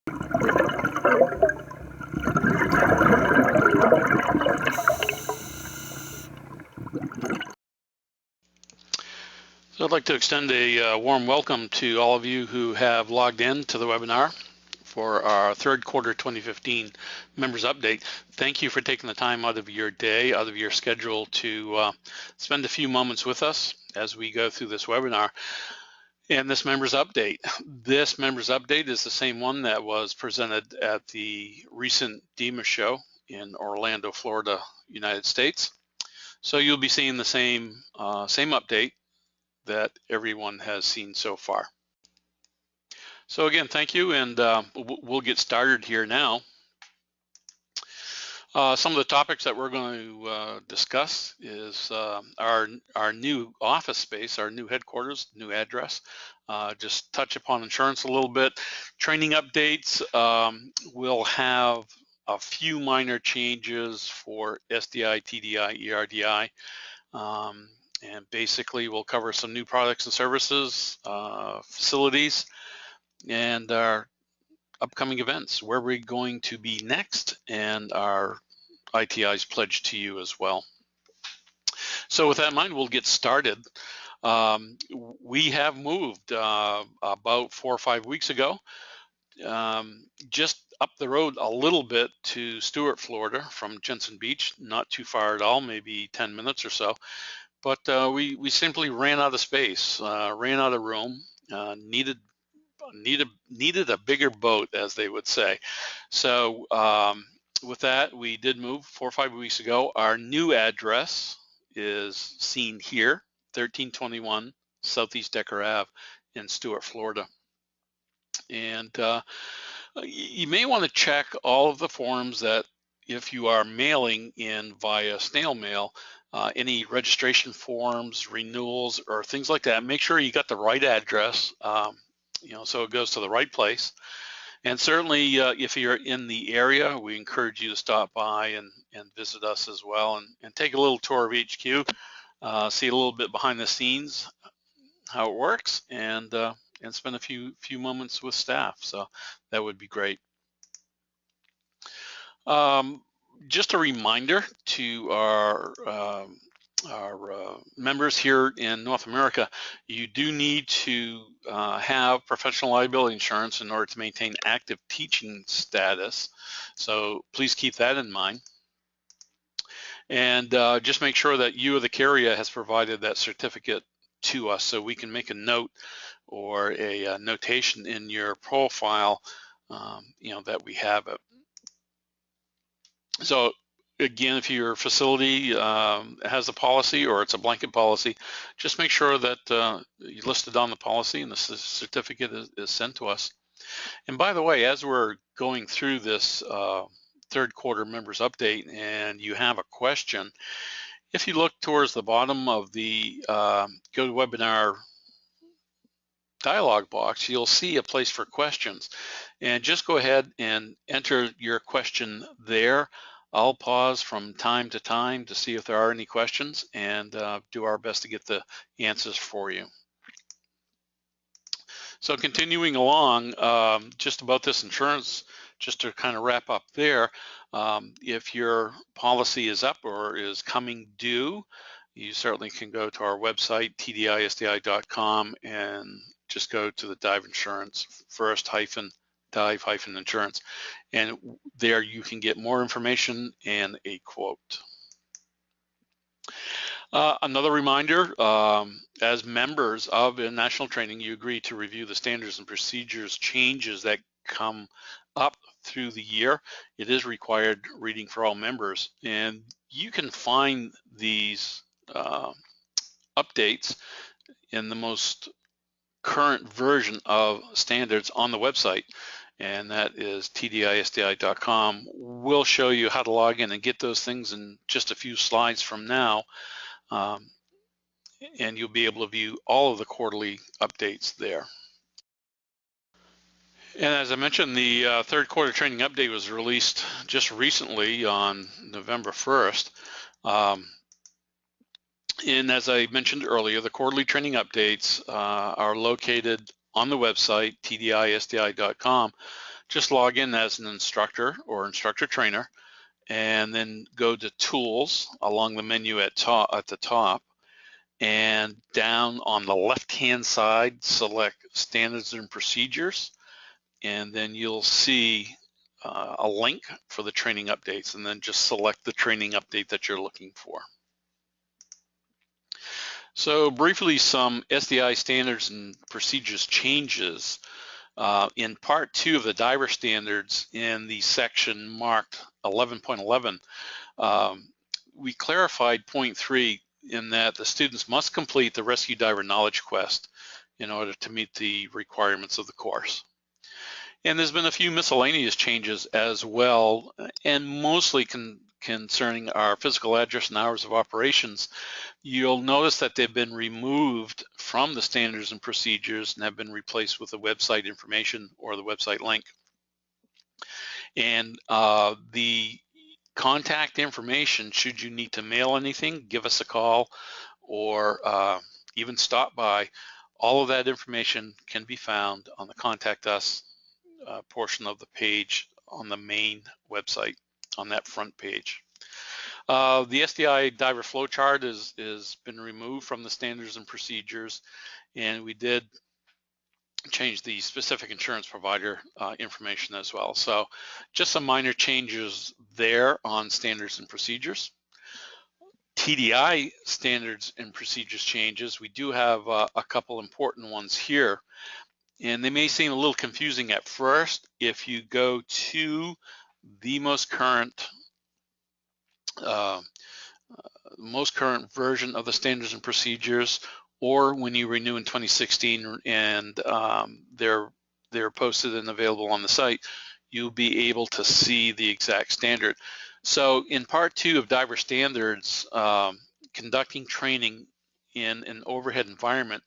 So I'd like to extend a warm welcome to all of you who have logged in to the webinar for our third quarter 2015 members update. Thank you for taking the time out of your day, out of your schedule to spend a few moments with us as we go through this webinar. And this members update. This members update is the same one that was presented at the recent DEMA show in Orlando, Florida, United States. So you'll be seeing the same update that everyone has seen so far. So again, thank you, and we'll get started here now. Some of the topics that we're going to discuss is our new office space, our new headquarters, new address. Just touch upon insurance a little bit. Training updates. We'll have a few minor changes for SDI, TDI, ERDI. And basically we'll cover some new products and services, facilities, and our upcoming events, where we're going to be next, and our ITI's pledge to you as well. So with that in mind, we'll get started. We have moved about 4 or 5 weeks ago, just up the road a little bit to Stuart, Florida from Jensen Beach, not too far at all, maybe 10 minutes or so. But we simply ran out of space, ran out of room, needed a bigger boat, as they would say. So with that, we did move 4 or 5 weeks ago. Our new address is seen here, 1321 Southeast Decker Ave in Stuart, Florida. And you may want to check all of the forms that, if you are mailing in via snail mail, any registration forms, renewals, or things like that, make sure you got the right address, so it goes to the right place. And certainly, if you're in the area, we encourage you to stop by and visit us as well, and take a little tour of HQ, see a little bit behind the scenes, how it works, and spend a few moments with staff. So that would be great. Just a reminder to our members here in North America, you do need to have professional liability insurance in order to maintain active teaching status. So please keep that in mind. And just make sure that you or the carrier has provided that certificate to us, so we can make a note or a notation in your profile, that we have it. So again, if your facility has a policy or it's a blanket policy, just make sure that you listed on the policy and the certificate is sent to us. And by the way, as we're going through this third quarter members update and you have a question, if you look towards the bottom of the GoToWebinar dialog box, you'll see a place for questions, and just go ahead and enter your question there. I'll pause from time to time to see if there are any questions, and do our best to get the answers for you. So continuing along, just about this insurance, just to kind of wrap up there, if your policy is up or is coming due, you certainly can go to our website, tdisdi.com, and just go to the dive insurance, dive insurance, and there you can get more information and a quote. Another reminder, as members of International Training, you agree to review the standards and procedures changes that come up through the year. It is required reading for all members, and you can find these updates in the most current version of standards on the website, and that is tdisdi.com. We'll show you how to log in and get those things in just a few slides from now, and you'll be able to view all of the quarterly updates there. And as I mentioned, the third quarter training update was released just recently on November 1st. And as I mentioned earlier, the quarterly training updates are located on the website, tdisdi.com. just log in as an instructor or instructor trainer, and then go to Tools along the menu at the top, and down on the left-hand side, select Standards and Procedures, and then you'll see a link for the training updates, and then just select the training update that you're looking for. So briefly, some SDI Standards and Procedures changes. In Part 2 of the diver standards, in the section marked 11.11, we clarified point 3 in that the students must complete the Rescue Diver Knowledge Quest in order to meet the requirements of the course. And there's been a few miscellaneous changes as well, and mostly concerning our physical address and hours of operations. You'll notice that they've been removed from the standards and procedures and have been replaced with the website information or the website link. And the contact information, should you need to mail anything, give us a call, or even stop by, all of that information can be found on the Contact Us portion of the page on the main website, on that front page. The SDI diver flowchart is been removed from the standards and procedures, and we did change the specific insurance provider information as well. So just some minor changes there on standards and procedures. TDI standards and procedures changes, we do have a couple important ones here, and they may seem a little confusing at first. If you go to the most current version of the standards and procedures, or when you renew in 2016 and they're posted and available on the site, you'll be able to see the exact standard. So in Part 2 of Diver Standards, conducting training in an overhead environment,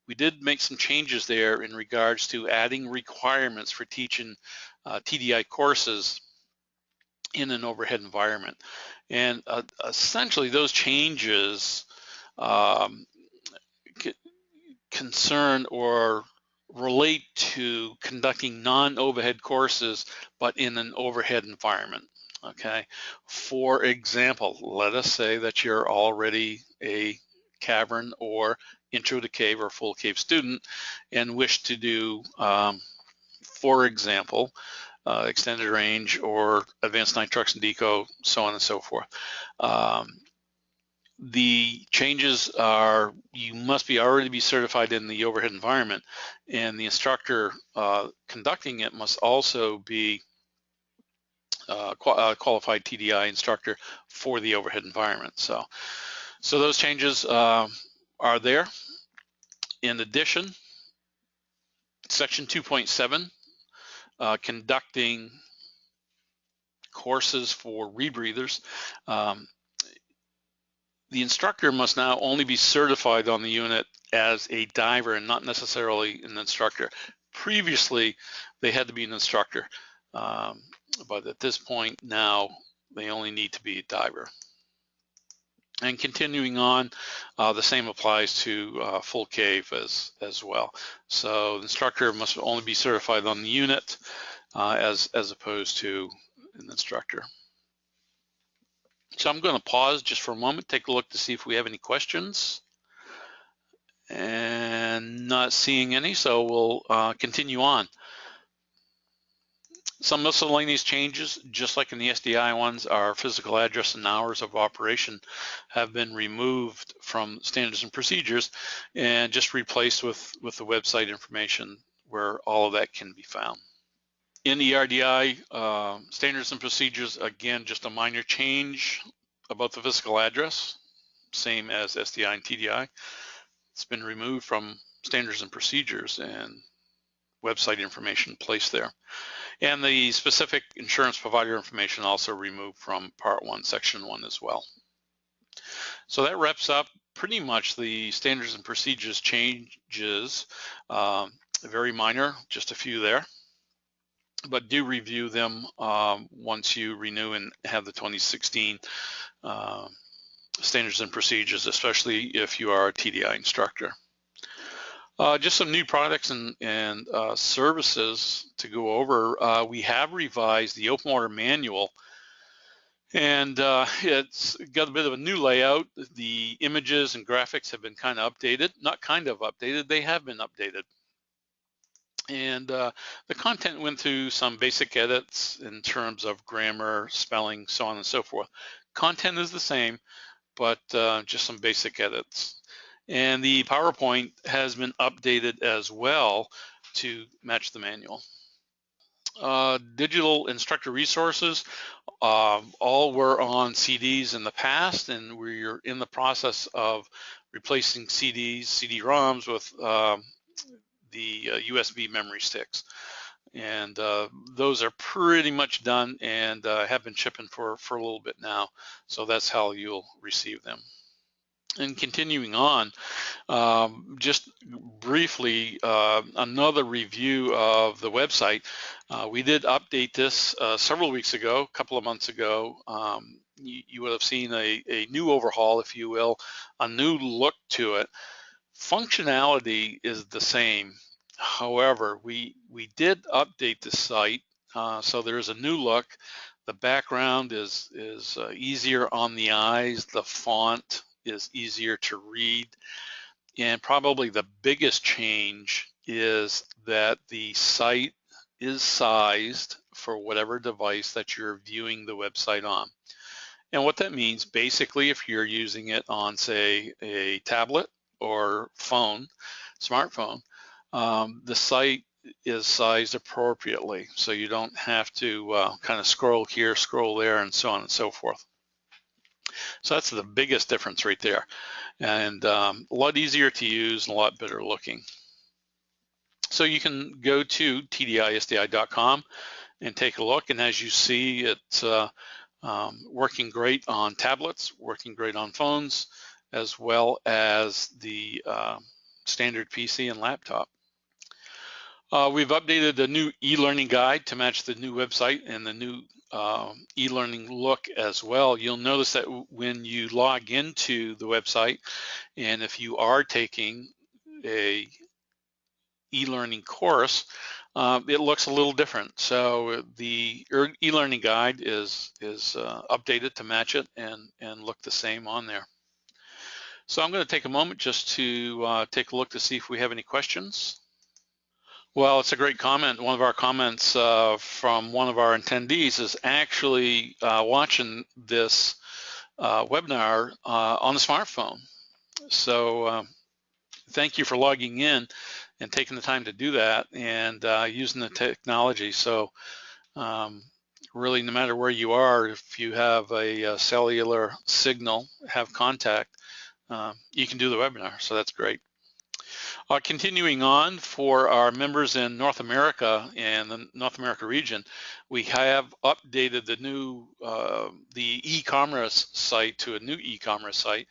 we did make some changes there in regards to adding requirements for teaching TDI courses in an overhead environment. And essentially those changes concern or relate to conducting non-overhead courses, but in an overhead environment. Okay, for example, let us say that you're already a cavern or intro to cave or full cave student and wish to do, for example, extended range or advanced night trucks and deco, so on and so forth. The changes are, you must already be certified in the overhead environment, and the instructor conducting it must also be a qualified TDI instructor for the overhead environment. So those changes are there. In addition, section 2.7, conducting courses for rebreathers. The instructor must now only be certified on the unit as a diver and not necessarily an instructor. Previously, they had to be an instructor, but at this point now, they only need to be a diver. And continuing on, the same applies to full cave as well. So the instructor must only be certified on the unit as opposed to an instructor. So I'm going to pause just for a moment, take a look to see if we have any questions, and not seeing any, so we'll continue on. Some miscellaneous changes, just like in the SDI ones, our physical address and hours of operation have been removed from standards and procedures and just replaced with the website information where all of that can be found. In the ERDI standards and procedures, again, just a minor change about the physical address, same as SDI and TDI. It's been removed from standards and procedures and website information placed there. And the specific insurance provider information also removed from Part 1, Section 1 as well. So that wraps up pretty much the standards and procedures changes. Very minor, just a few there, but do review them once you renew and have the 2016 standards and procedures, especially if you are a TDI instructor. Just some new products and services to go over. We have revised the open order manual, and it's got a bit of a new layout. The images and graphics have been kind of updated. Not kind of updated, they have been updated. And the content went through some basic edits in terms of grammar, spelling, so on and so forth. Content is the same, but just some basic edits. And the PowerPoint has been updated as well to match the manual. Digital instructor resources, all were on CDs in the past, and we're in the process of replacing CDs, CD-ROMs with the USB memory sticks. And those are pretty much done and have been shipping for a little bit now. So that's how you'll receive them. And continuing on, just briefly, another review of the website. We did update this several weeks ago, a couple of months ago. You would have seen a new overhaul, if you will, a new look to it. Functionality is the same. However, we did update the site, so there is a new look. The background is easier on the eyes. The font is easier to read, and probably the biggest change is that the site is sized for whatever device that you're viewing the website on. And what that means, basically, if you're using it on, say, a tablet or phone, smartphone, the site is sized appropriately, so you don't have to kind of scroll here, scroll there, and so on and so forth. So that's the biggest difference right there, and a lot easier to use and a lot better looking. So you can go to tdisdi.com and take a look, and as you see, it's working great on tablets, working great on phones, as well as the standard PC and laptop. We've updated the new e-learning guide to match the new website and the new e-learning look as well. You'll notice that when you log into the website, and if you are taking a e-learning course, it looks a little different. So the e-learning guide is updated to match it and look the same on there. So I'm going to take a moment just to take a look to see if we have any questions. Well, it's a great comment. One of our comments from one of our attendees is actually watching this webinar on the smartphone. So thank you for logging in and taking the time to do that and using the technology. So really, no matter where you are, if you have a cellular signal, have contact, you can do the webinar. So that's great. Continuing on, for our members in North America and the North America region, we have updated the new the eCommerce site to a new eCommerce site.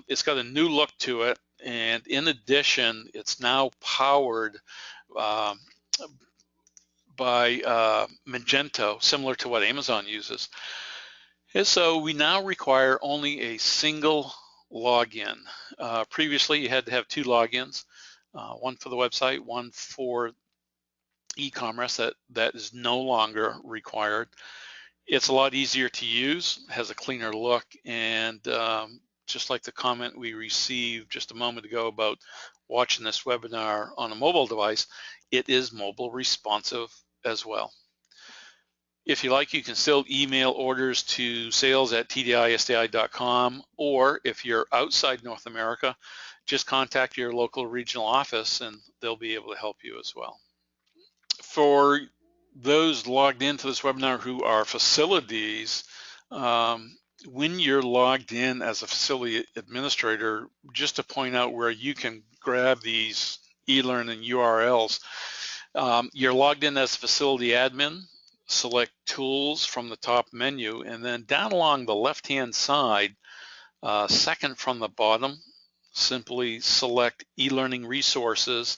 It's got a new look to it, and in addition, it's now powered by Magento, similar to what Amazon uses. And so we now require only a single login. Previously, you had to have two logins, one for the website, one for eCommerce. That is no longer required. It's a lot easier to use, has a cleaner look, and just like the comment we received just a moment ago about watching this webinar on a mobile device, it is mobile responsive as well. If you like, you can still email orders to sales@tdisdi.com, or if you're outside North America, just contact your local regional office and they'll be able to help you as well. For those logged into this webinar who are facilities, when you're logged in as a facility administrator, just to point out where you can grab these eLearning URLs, you're logged in as facility admin. Select tools from the top menu, and then down along the left hand side, second from the bottom, simply select eLearning resources,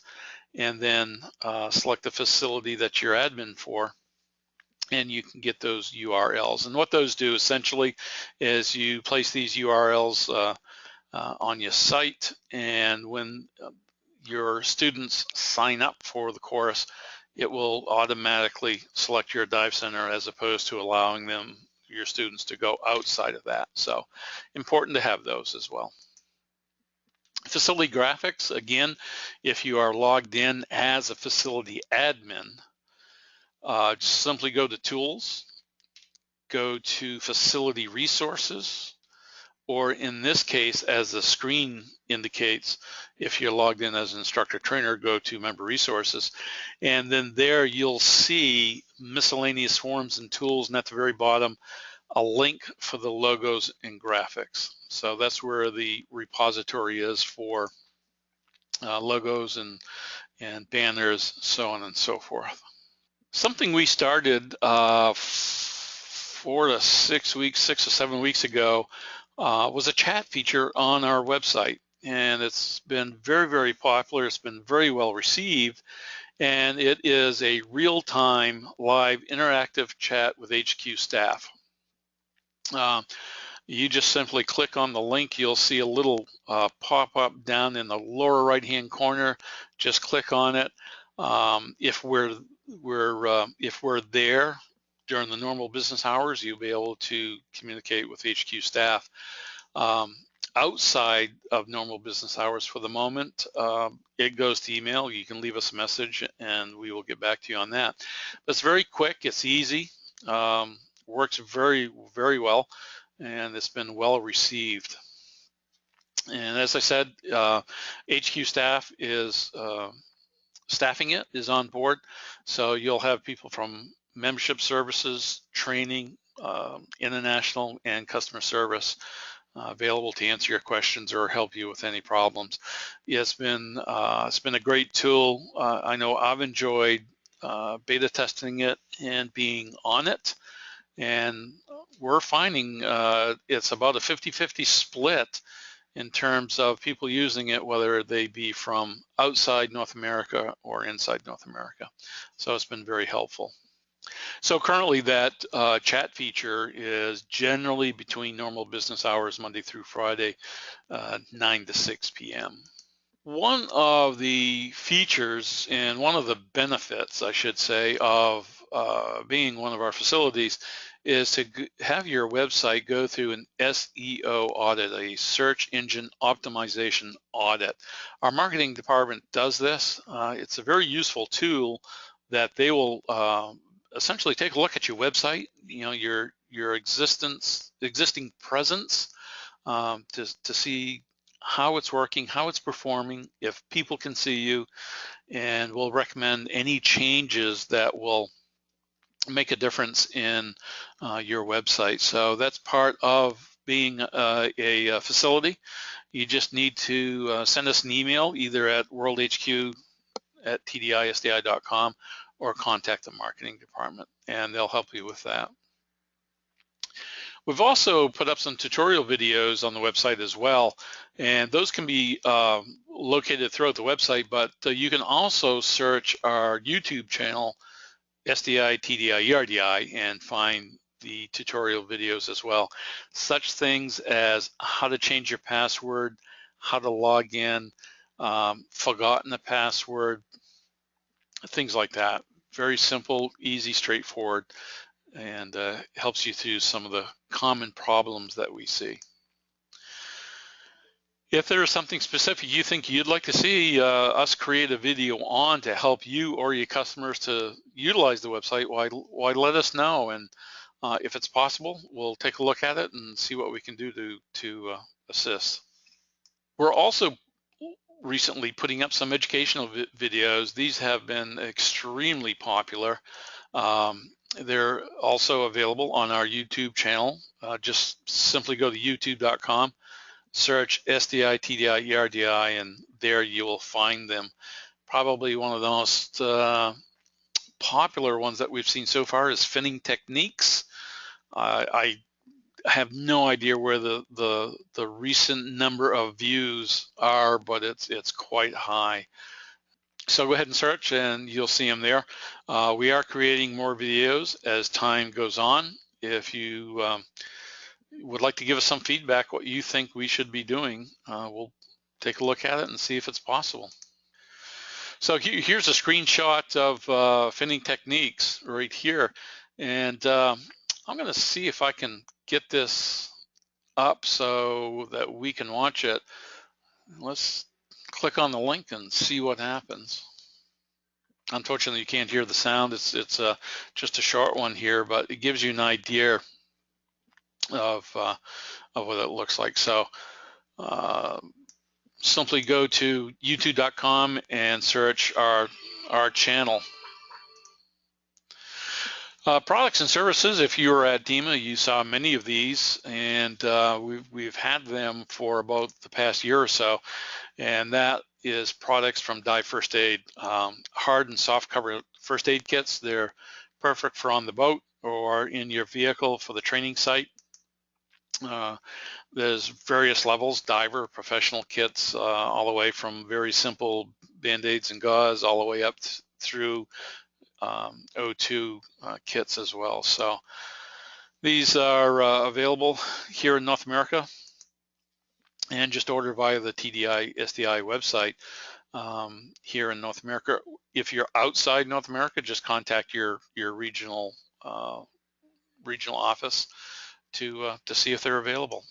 and then select the facility that you're admin for, and you can get those URLs. And what those do essentially is you place these URLs on your site, and when your students sign up for the course, it will automatically select your dive center as opposed to allowing your students to go outside of that. So important to have those as well. Facility graphics, again, if you are logged in as a facility admin, just simply go to Tools, go to Facility Resources, or in this case, as the screen indicates, if you're logged in as an instructor trainer, go to Member Resources, and then there you'll see miscellaneous forms and tools, and at the very bottom, a link for the logos and graphics. So that's where the repository is for logos and banners, so on and so forth. Something we started 6 or 7 weeks ago was a chat feature on our website, and it's been very, very popular. It's been very well received, and it is a real-time live interactive chat with HQ staff. You just simply click on the link. You'll see a little pop-up down in the lower right-hand corner. Just click on it. If we're there during the normal business hours, you'll be able to communicate with HQ staff. Outside of normal business hours for the moment, it goes to email. You can leave us a message and we will get back to you on that. It's very quick, it's easy, works very, very well, and it's been well received. And as I said, HQ staff is staffing it, is on board. So you'll have people from membership services, training, international, and customer service available to answer your questions or help you with any problems. Yeah, it's been a great tool. I know I've enjoyed beta testing it and being on it, and we're finding it's about a 50-50 split in terms of people using it, whether they be from outside North America or inside North America. So it's been very helpful. So currently that chat feature is generally between normal business hours, Monday through Friday, 9 to 6 p.m. One of the features and one of the benefits, I should say, of being one of our facilities is to have your website go through an SEO audit, a search engine optimization audit. Our marketing department does this. It's a very useful tool that they will essentially take a look at your website, your existing presence, to see how it's working, how it's performing, if people can see you, and we'll recommend any changes that will make a difference in your website. So that's part of being a facility. You just need to send us an email either at worldhq@tdisdi.com or contact the marketing department, and they'll help you with that. We've also put up some tutorial videos on the website as well, and those can be located throughout the website, but you can also search our YouTube channel, SDI, TDI, ERDI, and find the tutorial videos as well. Such things as how to change your password, how to log in, forgotten the password, things like that. Very simple, easy, straightforward, and helps you through some of the common problems that we see. If there is something specific you think you'd like to see us create a video on to help you or your customers to utilize the website, why let us know, and if it's possible, we'll take a look at it and see what we can do to assist. We're also recently putting up some educational videos. These have been extremely popular. They're also available on our YouTube channel. Just simply go to youtube.com, search SDI, TDI, ERDI, and there you will find them. Probably one of the most popular ones that we've seen so far is finning techniques. I have no idea where the recent number of views are, but it's quite high. So go ahead and search and you'll see them there. We are creating more videos as time goes on. If you would like to give us some feedback, what you think we should be doing, we'll take a look at it and see if it's possible. So here's a screenshot of finning techniques right here. And I'm gonna see if I can get this up so that we can watch it. Let's click on the link and see what happens. Unfortunately, you can't hear the sound. It's just a short one here, but it gives you an idea of what it looks like. So simply go to youtube.com and search our channel. Products and services, if you were at DEMA, you saw many of these, and we've had them for about the past year or so, and that is products from Dive First Aid. Hard and soft cover first aid kits. They're perfect for on the boat or in your vehicle for the training site. There's various levels, diver, professional kits, all the way from very simple Band-Aids and gauze all the way up through O2 kits as well. So these are available here in North America, and just order via the TDI SDI website here in North America. If you're outside North America, just contact your regional office to see if they're available.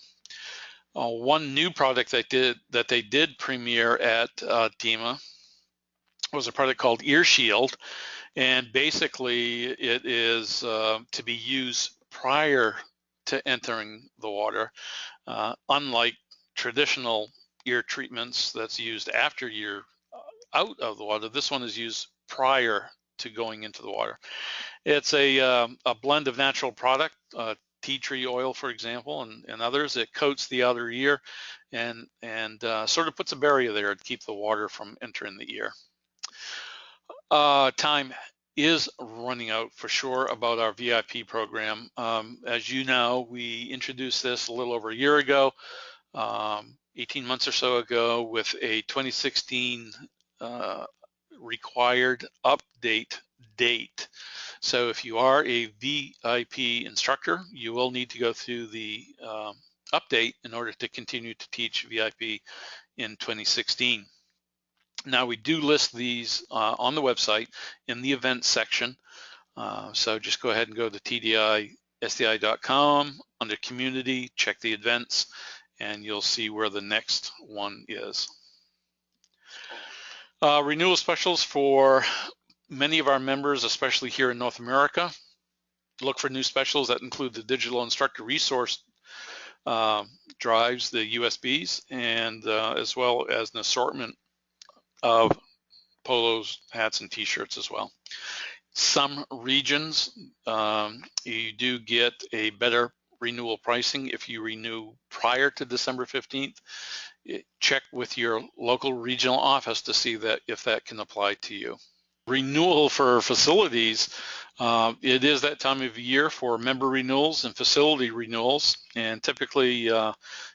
One new product that they did premiere at DEMA was a product called Ear Shield. And basically, it is to be used prior to entering the water, unlike traditional ear treatments that's used after you're out of the water. This one is used prior to going into the water. It's a blend of natural product, tea tree oil, for example, and others. It coats the outer ear and sort of puts a barrier there to keep the water from entering the ear. Time is running out for sure about our VIP program. As you know, we introduced this a little over a year ago, 18 months or so ago, with a 2016 required update date. So if you are a VIP instructor, you will need to go through the update in order to continue to teach VIP in 2016. Now, we do list these on the website in the events section. So just go ahead and go to TDISDI.com under community, check the events, and you'll see where the next one is. Renewal specials for many of our members, especially here in North America. Look for new specials that include the digital instructor resource drives, the USBs, and as well as an assortment of polos, hats, and t-shirts as well. Some regions, you do get a better renewal pricing if you renew prior to December 15th. Check with your local regional office to see that if that can apply to you. Renewal for facilities, it is that time of year for member renewals and facility renewals, and typically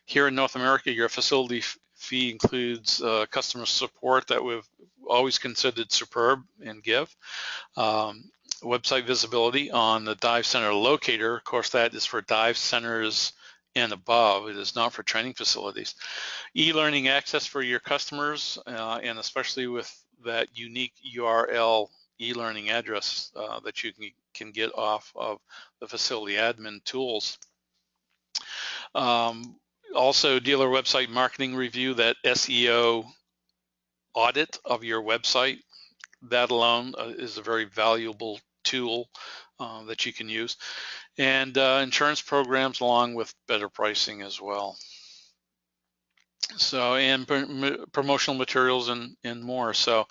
here in North America, your facility fee includes customer support that we've always considered superb and give. Website visibility on the dive center locator. Of course, that is for dive centers and above. It is not for training facilities. E-learning access for your customers, and especially with that unique URL e-learning address that you can get off of the facility admin tools. Also, dealer website marketing review, that SEO audit of your website. That alone is a very valuable tool that you can use. And insurance programs along with better pricing as well. So, and promotional materials and more. So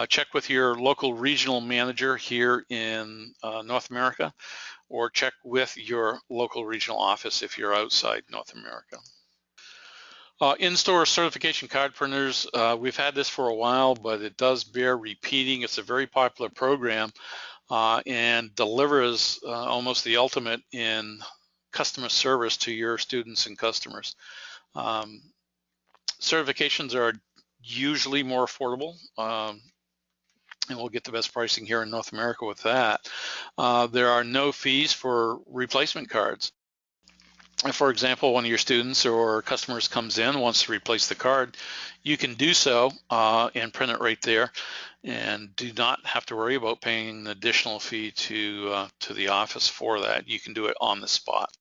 check with your local regional manager here in North America, or check with your local regional office if you're outside North America. In-store certification card printers, we've had this for a while, but it does bear repeating. It's a very popular program and delivers almost the ultimate in customer service to your students and customers. Certifications are usually more affordable, and we'll get the best pricing here in North America with that. There are no fees for replacement cards. If, for example, one of your students or customers comes in, wants to replace the card, you can do so and print it right there, and do not have to worry about paying an additional fee to the office for that. You can do it on the spot.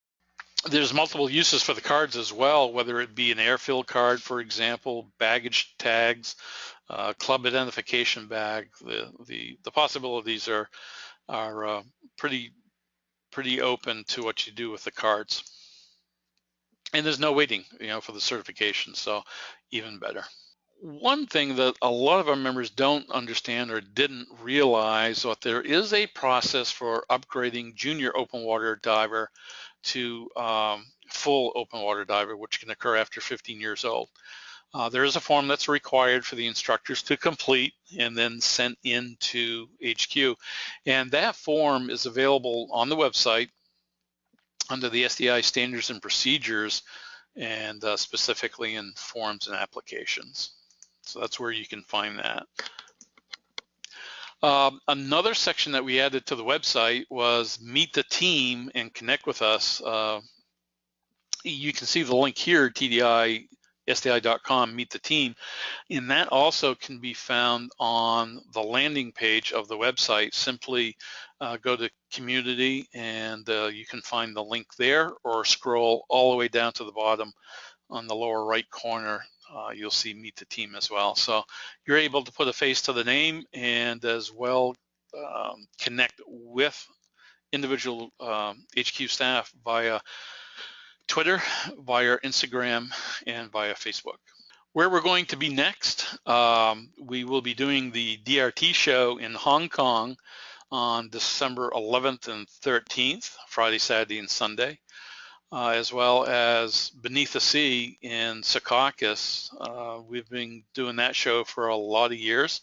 There's multiple uses for the cards as well, whether it be an airfill card, for example, baggage tags, club identification bag. The possibilities are pretty open to what you do with the cards. And there's no waiting, for the certification, so even better. One thing that a lot of our members don't understand or didn't realize, that there is a process for upgrading junior open water diver to full open water diver, which can occur after 15 years old. There is a form that's required for the instructors to complete and then sent into HQ. And that form is available on the website under the SDI Standards and Procedures, and specifically in forms and applications. So that's where you can find that. Another section that we added to the website was Meet the Team and Connect with Us. You can see the link here, TDI.SDI.com, Meet the Team, and that also can be found on the landing page of the website. Simply go to Community, and you can find the link there, or scroll all the way down to the bottom on the lower right corner. You'll see Meet the Team as well. So you're able to put a face to the name, and as well connect with individual HQ staff via Twitter, via Instagram, and via Facebook. Where we're going to be next, we will be doing the DRT show in Hong Kong on December 11th and 13th, Friday, Saturday, and Sunday, as well as Beneath the Sea in Secaucus. We've been doing that show for a lot of years,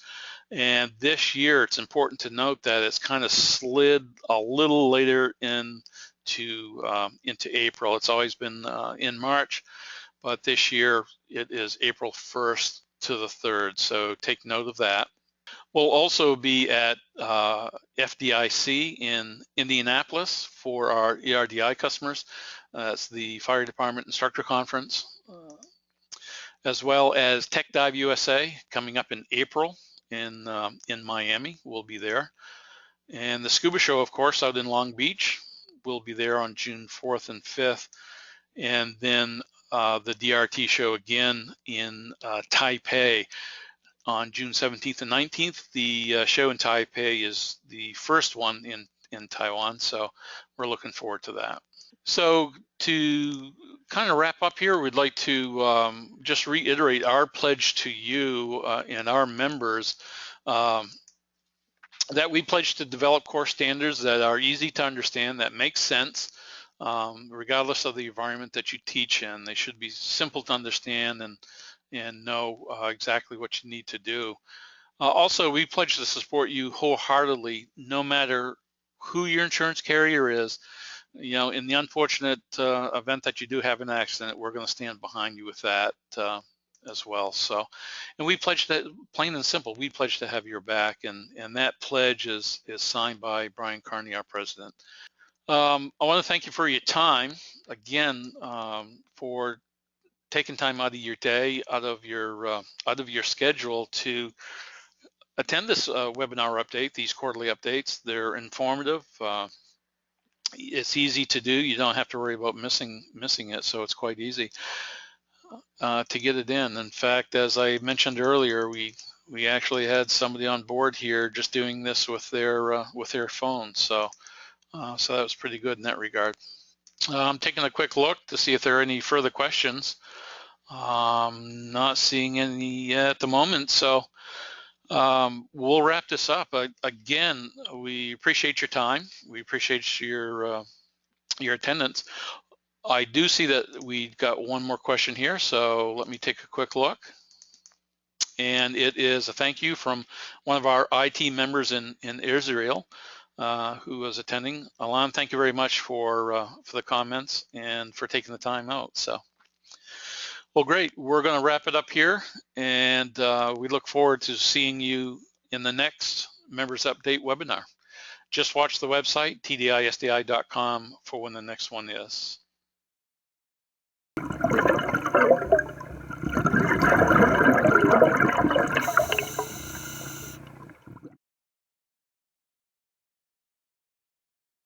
and this year it's important to note that it's kind of slid a little later into April. It's always been in March, but this year it is April 1st to the 3rd, so take note of that. We'll also be at FDIC in Indianapolis for our ERDI customers. That's the Fire Department Instructor Conference, as well as Tech Dive USA coming up in April in Miami. We'll be there. And the Scuba Show, of course, out in Long Beach. We'll be there on June 4th and 5th. And then the DRT show again in Taipei on June 17th and 19th. The show in Taipei is the first one in Taiwan, so we're looking forward to that. So to kind of wrap up here, we'd like to just reiterate our pledge to you and our members that we pledge to develop core standards that are easy to understand, that make sense, regardless of the environment that you teach in. They should be simple to understand and know exactly what you need to do. Also, we pledge to support you wholeheartedly, no matter who your insurance carrier is. In the unfortunate event that you do have an accident, we're going to stand behind you with that as well. So, and we pledge that, plain and simple, we pledge to have your back, and that pledge is signed by Brian Carney, our president. I want to thank you for your time again, for taking time out of your day, out of your schedule to attend this webinar update, these quarterly updates. They're informative. It's easy to do. You don't have to worry about missing it, so it's quite easy to get it in. In fact, as I mentioned earlier, we actually had somebody on board here just doing this with their phone. So so that was pretty good in that regard. I'm taking a quick look to see if there are any further questions. Not seeing any at the moment, so we'll wrap this up. Again, we appreciate your time. We appreciate your attendance. I do see that we got one more question here, so let me take a quick look. And it is a thank you from one of our IT members in Israel who was attending. Alan, thank you very much for the comments and for taking the time out. So, well, great. We're going to wrap it up here, and we look forward to seeing you in the next Members Update webinar. Just watch the website, TDISDI.com, for when the next one is.